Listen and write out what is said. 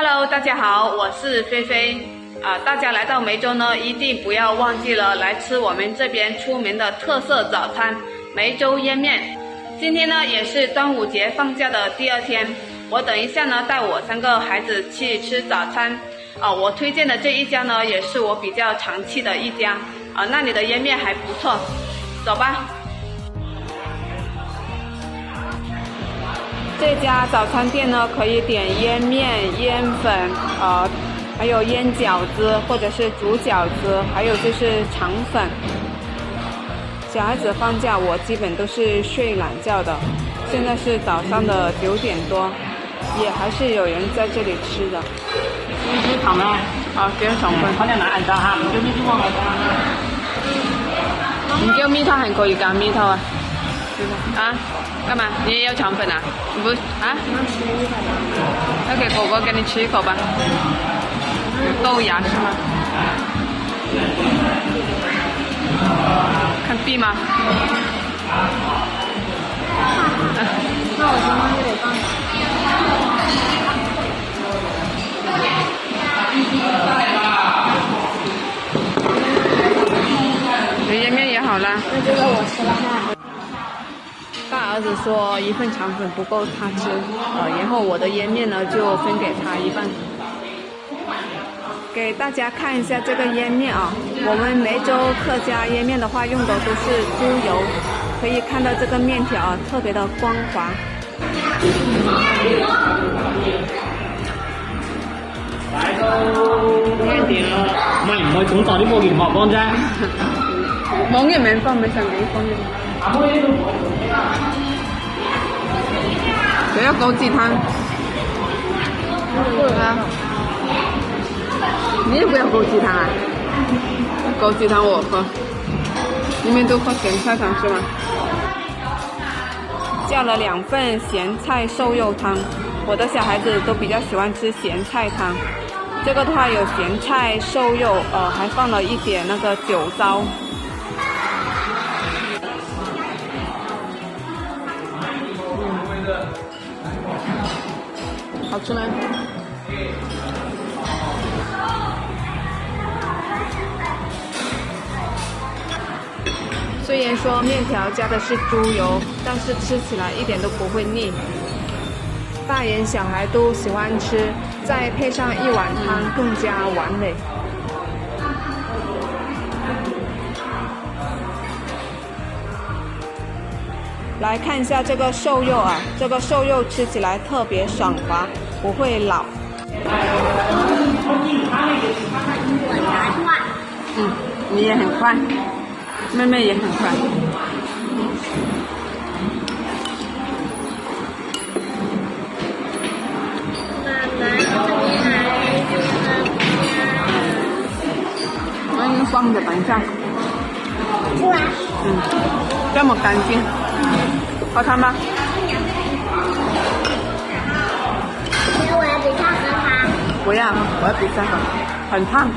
Hello， 大家好，我是菲菲。大家来到梅州呢，一定不要忘记了来吃我们这边出名的特色早餐——梅州腌面。今天呢，也是端午节放假的第二天，我等一下呢，带我3个孩子去吃早餐。我推荐的这一家呢，也是我比较常去的一家。那里的腌面还不错，走吧。这家早餐店呢，可以点腌面、腌粉，还有腌饺子或者是煮饺子，还有就是肠粉。小孩子放假，我基本都是睡懒觉的。现在是早上的9點多，也還是有人在這裡吃的。你吃腸咩？幾多腸粉？我哋買人家嚇，唔叫呢啲喎。唔叫米湯還可以加米湯啊？幹嘛？你也要腸粉啊？不啊？那給狗狗給你吃一口吧。豆芽是嗎？看 B 嗎？那我今天就得放。腌面也好啦。那这个我吃了哈。大儿子说1份肠粉不够他吃，然后我的腌面呢就分给他1半。给大家看一下这个腌面啊，我们梅州客家腌面的话用的都是猪油，可以看到这个面条啊特别的光滑。来到面點啦，唔係總就呢個鹽麻幫啫。冇鹽咪放，咪上幾放鹽。我要枸杞湯。你也不要枸杞湯啊？枸杞湯我喝。你们都喝咸菜汤是吗？叫了2份咸菜瘦肉汤，我的小孩子都比较喜欢吃咸菜汤。这个的话有咸菜瘦肉，还放了一点那个酒糟。好吃吗？虽然说面条加的是猪油，但是吃起来一点都不会腻。大人小孩都喜欢吃，再配上1碗汤更加完美。来看一下这个瘦肉啊，这个瘦肉吃起来特别爽滑，不会老。你也很快，妹妹也很快。那放着等一下。吃完。这么干净，好看吗？我要比他喝汤。不要，我要比3个，很烫。